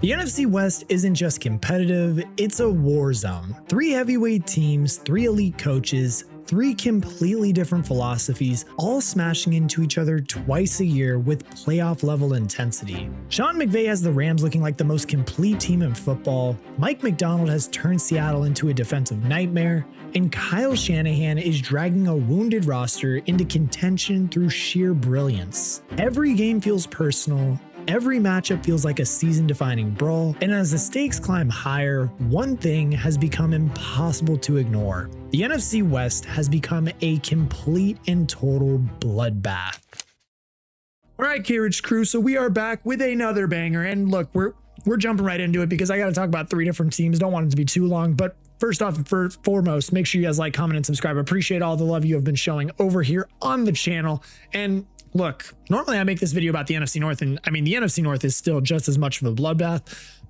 The NFC West isn't just competitive, it's a war zone. 3 heavyweight teams, 3 elite coaches, 3 completely different philosophies, all smashing into each other twice a year with playoff level intensity. Sean McVay has the Rams looking like the most complete team in football, Mike McDonald has turned Seattle into a defensive nightmare, and Kyle Shanahan is dragging a wounded roster into contention through sheer brilliance. Every game feels personal, every matchup feels like a season-defining brawl, and as the stakes climb higher, one thing has become impossible to ignore. The NFC West has become a complete and total bloodbath. All right, KRICH crew, so we are back with another banger, and look, we're jumping right into it because I got to talk about 3 different teams. Don't want it to be too long, but first off and foremost, make sure you guys like, comment, and subscribe. I appreciate all the love you have been showing over here on the channel. And look, normally I make this video about the NFC North, and I mean, the NFC North is still just as much of a bloodbath,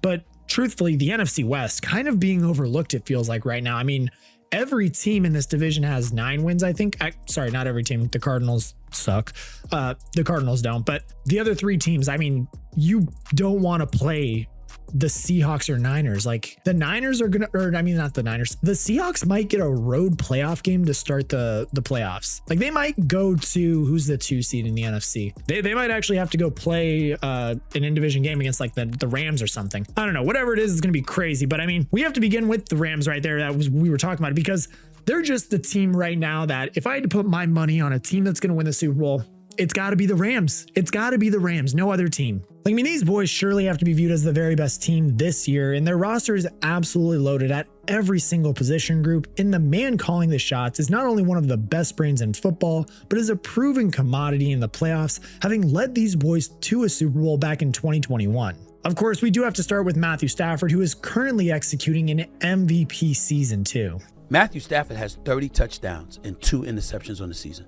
but truthfully, the NFC West kind of being overlooked, it feels like right now. I mean, every team in this division has 9 wins, I think. Sorry, not every team. The Cardinals suck. The Cardinals don't, but the other 3 teams, I mean, you don't want to play the Seahawks or Niners. Like, the Niners are gonna, or I mean, not the Niners, the Seahawks might get a road playoff game to start the playoffs. Like, they might go to, who's the 2 seed in the NFC? They might actually have to go play an in-division game against like the Rams or something. I don't know, whatever it is, it's gonna be crazy. But I mean, we have to begin with the Rams right there. We were talking about it because they're just the team right now that if I had to put my money on a team that's gonna win the Super Bowl, it's got to be the Rams. It's got to be the Rams. No other team. Like, I mean, these boys surely have to be viewed as the very best team this year, and their roster is absolutely loaded at every single position group. And the man calling the shots is not only one of the best brains in football, but is a proven commodity in the playoffs, having led these boys to a Super Bowl back in 2021. Of course, we do have to start with Matthew Stafford, who is currently executing an MVP season too. Matthew Stafford has 30 touchdowns and 2 interceptions on the season.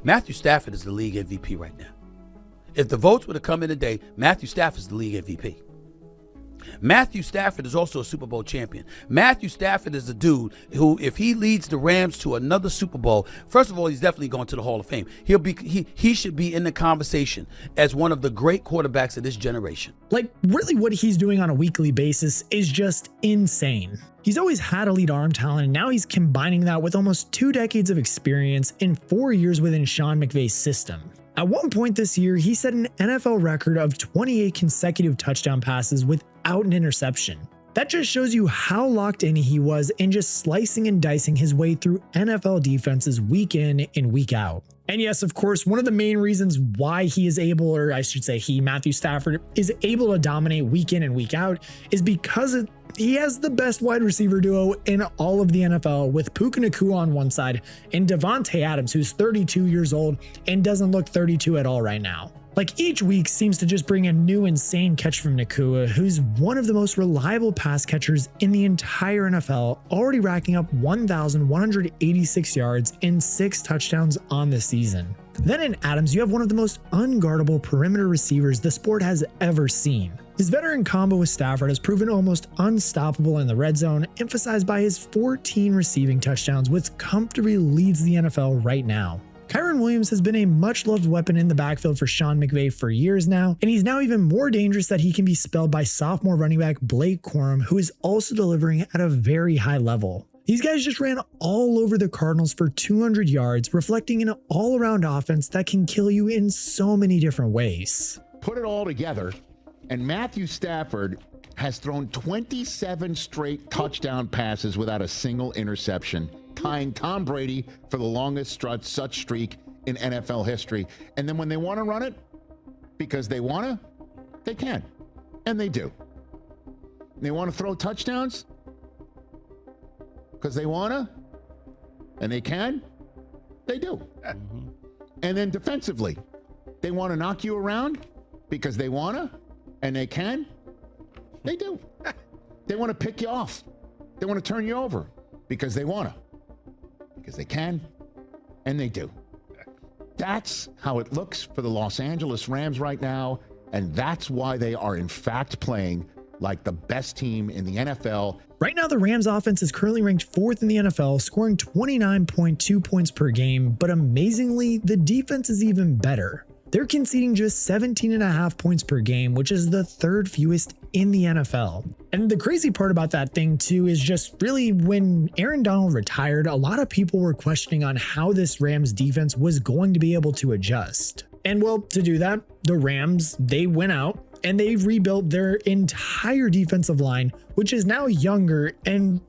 Matthew Stafford is the league MVP right now. If the votes were to come in today, Matthew Stafford is the league MVP. Matthew Stafford is also a Super Bowl champion. Matthew Stafford is a dude who, if he leads the Rams to another Super Bowl, first of all, he's definitely going to the Hall of Fame. He should be in the conversation as one of the great quarterbacks of this generation. Like, really what he's doing on a weekly basis is just insane. He's always had elite arm talent, and now he's combining that with almost 2 decades of experience in 4 years within Sean McVay's system. At one point this year, he set an NFL record of 28 consecutive touchdown passes without an interception. That just shows you how locked in he was in just slicing and dicing his way through NFL defenses week in and week out. And yes, of course, one of the main reasons why he is able, or I should say Matthew Stafford, is able to dominate week in and week out is because he has the best wide receiver duo in all of the NFL, with Puka Nacua on one side and Devontae Adams, who's 32 years old and doesn't look 32 at all right now. Like, each week seems to just bring a new insane catch from Nacua, who's one of the most reliable pass catchers in the entire NFL, already racking up 1,186 yards and 6 touchdowns on the season. Then in Adams, you have one of the most unguardable perimeter receivers the sport has ever seen. His veteran combo with Stafford has proven almost unstoppable in the red zone, emphasized by his 14 receiving touchdowns, which comfortably leads the NFL right now. Kyren Williams has been a much-loved weapon in the backfield for Sean McVay for years now, and he's now even more dangerous that he can be spelled by sophomore running back Blake Corum, who is also delivering at a very high level. These guys just ran all over the Cardinals for 200 yards, reflecting an all-around offense that can kill you in so many different ways. Put it all together, and Matthew Stafford has thrown 27 straight touchdown passes without a single interception, tying Tom Brady for the longest such streak in NFL history. And then when they want to run it, because they want to, they can. And they do. They want to throw touchdowns because they want to, and they can, they do. And then defensively, they want to knock you around because they want to, and they can, they do. They want to pick you off. They want to turn you over because they want to. Because they can, and they do. That's how it looks for the Los Angeles Rams right now, and that's why they are in fact playing like the best team in the NFL. Right now, the Rams offense is currently ranked 4th in the NFL, scoring 29.2 points per game, but amazingly, the defense is even better. They're conceding just 17.5 points per game, which is the third fewest in the NFL. And the crazy part about that thing too is just really when Aaron Donald retired, a lot of people were questioning on how this Rams defense was going to be able to adjust. And well, to do that, the Rams, they went out and they rebuilt their entire defensive line, which is now younger and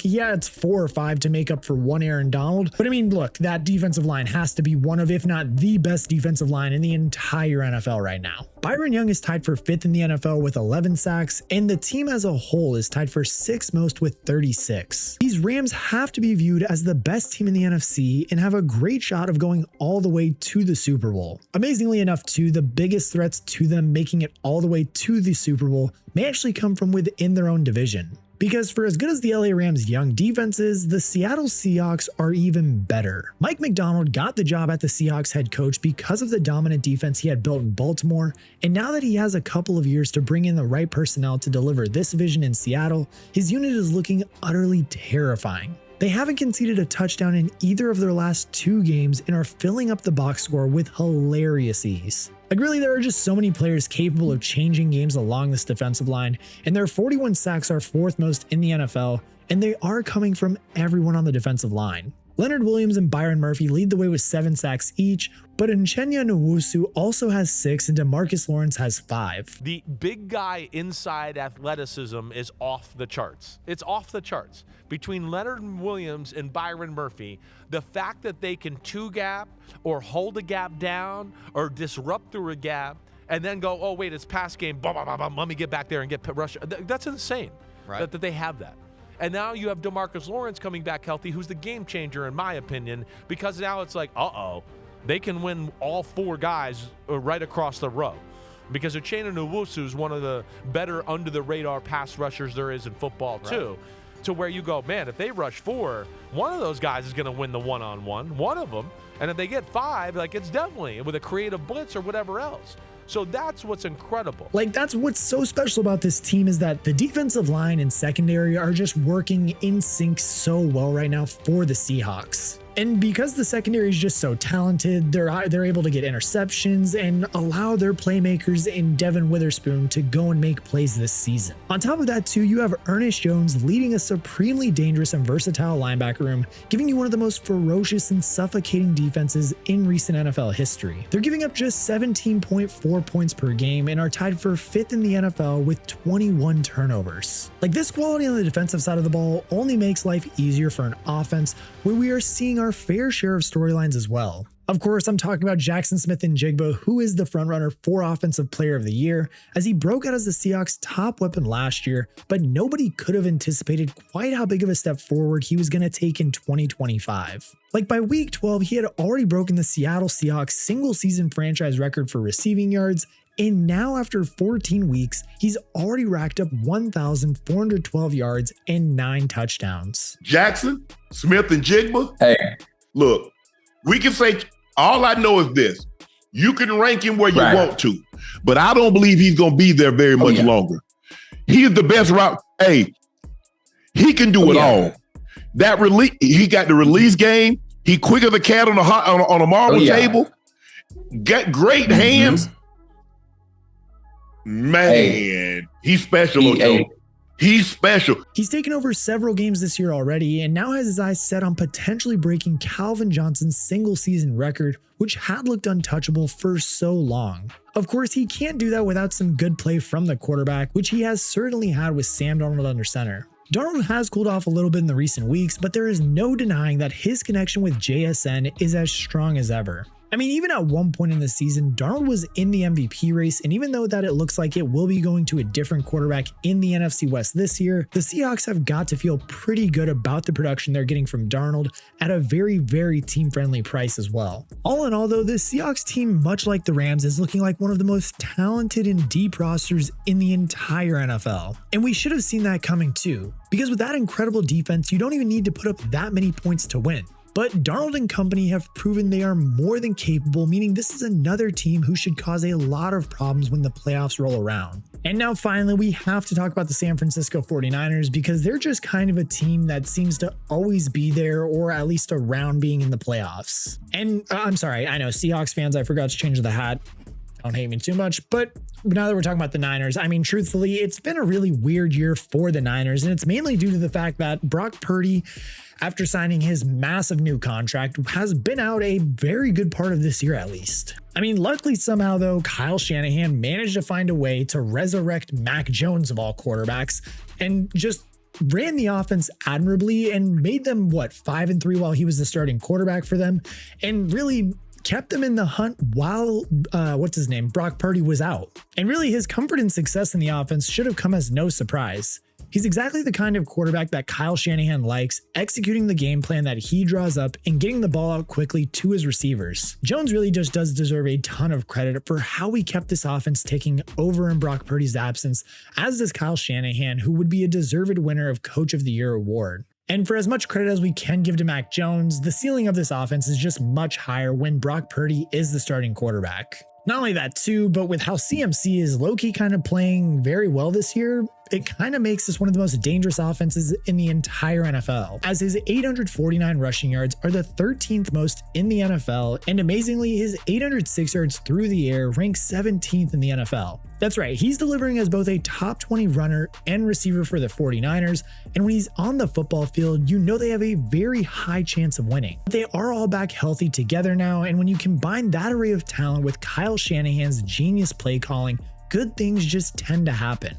yeah, it's 4 or 5 to make up for one Aaron Donald. But I mean, look, that defensive line has to be one of, if not the best defensive line in the entire NFL right now. Byron Young is tied for 5th in the NFL with 11 sacks, and the team as a whole is tied for 6th most with 36. These Rams have to be viewed as the best team in the NFC and have a great shot of going all the way to the Super Bowl. Amazingly enough, too, the biggest threats to them making it all the way to the Super Bowl may actually come from within their own division. Because for as good as the LA Rams' young defense is, the Seattle Seahawks are even better. Mike Macdonald got the job at the Seahawks head coach because of the dominant defense he had built in Baltimore, and now that he has a couple of years to bring in the right personnel to deliver this vision in Seattle, his unit is looking utterly terrifying. They haven't conceded a touchdown in either of their last 2 games and are filling up the box score with hilarious ease. Like really, there are just so many players capable of changing games along this defensive line, and their 41 sacks are 4th most in the NFL, and they are coming from everyone on the defensive line. Leonard Williams and Byron Murphy lead the way with 7 sacks each, but Uchenna Nwosu also has 6 and DeMarcus Lawrence has 5. The big guy inside athleticism is off the charts. It's off the charts. Between Leonard Williams and Byron Murphy, the fact that they can 2-gap or hold a gap down or disrupt through a gap and then go, oh, wait, it's pass game, blah, blah, blah, blah, let me get back there and get rush. That's insane, right? That they have that. And now you have DeMarcus Lawrence coming back healthy, who's the game changer, in my opinion, because now it's like, they can win all 4 guys right across the row. Because Uchenna Nwosu is one of the better under-the-radar pass rushers there is in football, too. To where you go, man, if they rush 4, one of those guys is going to win the one-on-one, one of them. And if they get 5, like it's definitely with a creative blitz or whatever else. So that's what's incredible. Like that's what's so special about this team is that the defensive line and secondary are just working in sync so well right now for the Seahawks. And because the secondary is just so talented, they're able to get interceptions and allow their playmakers in Devin Witherspoon to go and make plays this season. On top of that too, you have Ernest Jones leading a supremely dangerous and versatile linebacker room, giving you one of the most ferocious and suffocating defenses in recent NFL history. They're giving up just 17.4 points per game and are tied for 5th in the NFL with 21 turnovers. Like this quality on the defensive side of the ball only makes life easier for an offense where we are seeing our fair share of storylines as well. Of course, I'm talking about Jackson Smith-Njigba, who is the frontrunner for Offensive Player of the Year, as he broke out as the Seahawks' top weapon last year, but nobody could have anticipated quite how big of a step forward he was going to take in 2025. Like by week 12, he had already broken the Seattle Seahawks single-season franchise record for receiving yards, and now after 14 weeks, he's already racked up 1,412 yards and 9 touchdowns. Jackson Smith-Njigba. Hey, look, we can say all I know is this. You can rank him where you want to, but I don't believe he's going to be there very much longer. He is the best route. Hey, he can do it all. That release, he got the release game. He quicker the cat on a marble table. Got great hands. Man, he's special. He's special. He's taken over several games this year already and now has his eyes set on potentially breaking Calvin Johnson's single season record, which had looked untouchable for so long. Of course, he can't do that without some good play from the quarterback, which he has certainly had with Sam Darnold under center. Darnold has cooled off a little bit in the recent weeks, but there is no denying that his connection with JSN is as strong as ever. I mean, even at one point in the season, Darnold was in the MVP race, and even though that it looks like it will be going to a different quarterback in the NFC West this year, the Seahawks have got to feel pretty good about the production they're getting from Darnold at a very, very team-friendly price as well. All in all, though, the Seahawks team, much like the Rams, is looking like one of the most talented and deep rosters in the entire NFL. And we should have seen that coming too, because with that incredible defense, you don't even need to put up that many points to win. But Darnold and company have proven they are more than capable, meaning this is another team who should cause a lot of problems when the playoffs roll around. And now finally, we have to talk about the San Francisco 49ers because they're just kind of a team that seems to always be there or at least around being in the playoffs. And I'm sorry, I know Seahawks fans, I forgot to change the hat. Don't hate me too much, but now that we're talking about the Niners, I mean, truthfully, it's been a really weird year for the Niners, and it's mainly due to the fact that Brock Purdy, after signing his massive new contract, has been out a very good part of this year at least. I mean, luckily somehow though, Kyle Shanahan managed to find a way to resurrect Mac Jones of all quarterbacks and just ran the offense admirably and made them, 5-3 while he was the starting quarterback for them, and really kept them in the hunt while, Brock Purdy was out. And really his comfort and success in the offense should have come as no surprise. He's exactly the kind of quarterback that Kyle Shanahan likes, executing the game plan that he draws up and getting the ball out quickly to his receivers. Jones really just does deserve a ton of credit for how he kept this offense ticking over in Brock Purdy's absence, as does Kyle Shanahan, who would be a deserved winner of Coach of the Year award. And for as much credit as we can give to Mac Jones, the ceiling of this offense is just much higher when Brock Purdy is the starting quarterback. Not only that too, but with how CMC is low-key kind of playing very well this year, it kind of makes this one of the most dangerous offenses in the entire NFL, as his 849 rushing yards are the 13th most in the NFL, and amazingly, his 806 yards through the air ranks 17th in the NFL. That's right, he's delivering as both a top 20 runner and receiver for the 49ers, and when he's on the football field, you know they have a very high chance of winning. They are all back healthy together now, and when you combine that array of talent with Kyle Shanahan's genius play calling, good things just tend to happen.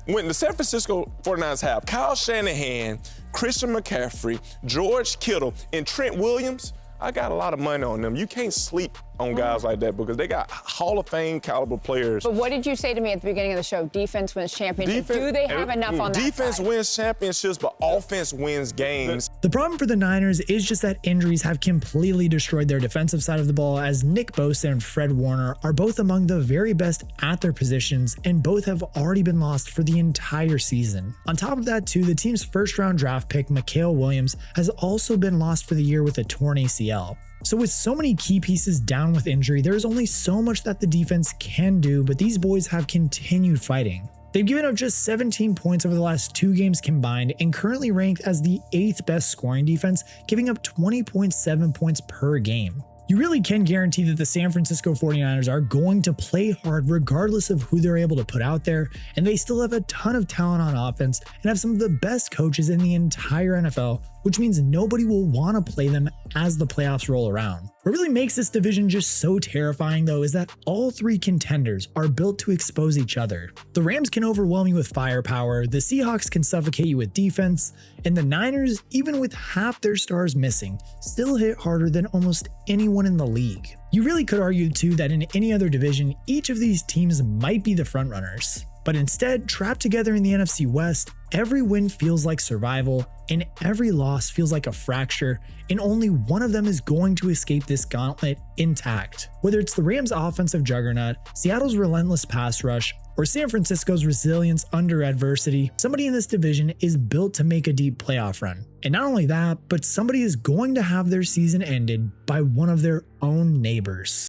When the San Francisco 49ers have Kyle Shanahan, Christian McCaffrey, George Kittle, and Trent Williams, I got a lot of money on them. You can't sleep on guys like that because they got Hall of Fame caliber players. But what did you say to me at the beginning of the show? Defense wins championships. Do they have enough on that Defense side? wins championships, but offense wins games. The problem for the Niners is just that injuries have completely destroyed their defensive side of the ball, as Nick Bosa and Fred Warner are both among the very best at their positions, and both have already been lost for the entire season. On top of that too, the team's first-round draft pick, Mikael Williams, has also been lost for the year with a torn ACL. So with so many key pieces down with injury, there's only so much that the defense can do, but these boys have continued fighting. They've given up just 17 points over the last 2 games combined and currently ranked as the 8th best scoring defense, giving up 20.7 points per game. You really can guarantee that the San Francisco 49ers are going to play hard regardless of who they're able to put out there, and they still have a ton of talent on offense and have some of the best coaches in the entire NFL, which means nobody will want to play them as the playoffs roll around. What really makes this division just so terrifying though is that all 3 contenders are built to expose each other. The Rams can overwhelm you with firepower, the Seahawks can suffocate you with defense, and the Niners, even with half their stars missing, still hit harder than almost anyone in the league. You really could argue too that in any other division, each of these teams might be the frontrunners. But instead, trapped together in the NFC West, every win feels like survival, and every loss feels like a fracture, and only one of them is going to escape this gauntlet intact. Whether it's the Rams' offensive juggernaut, Seattle's relentless pass rush, or San Francisco's resilience under adversity, somebody in this division is built to make a deep playoff run. And not only that, but somebody is going to have their season ended by one of their own neighbors.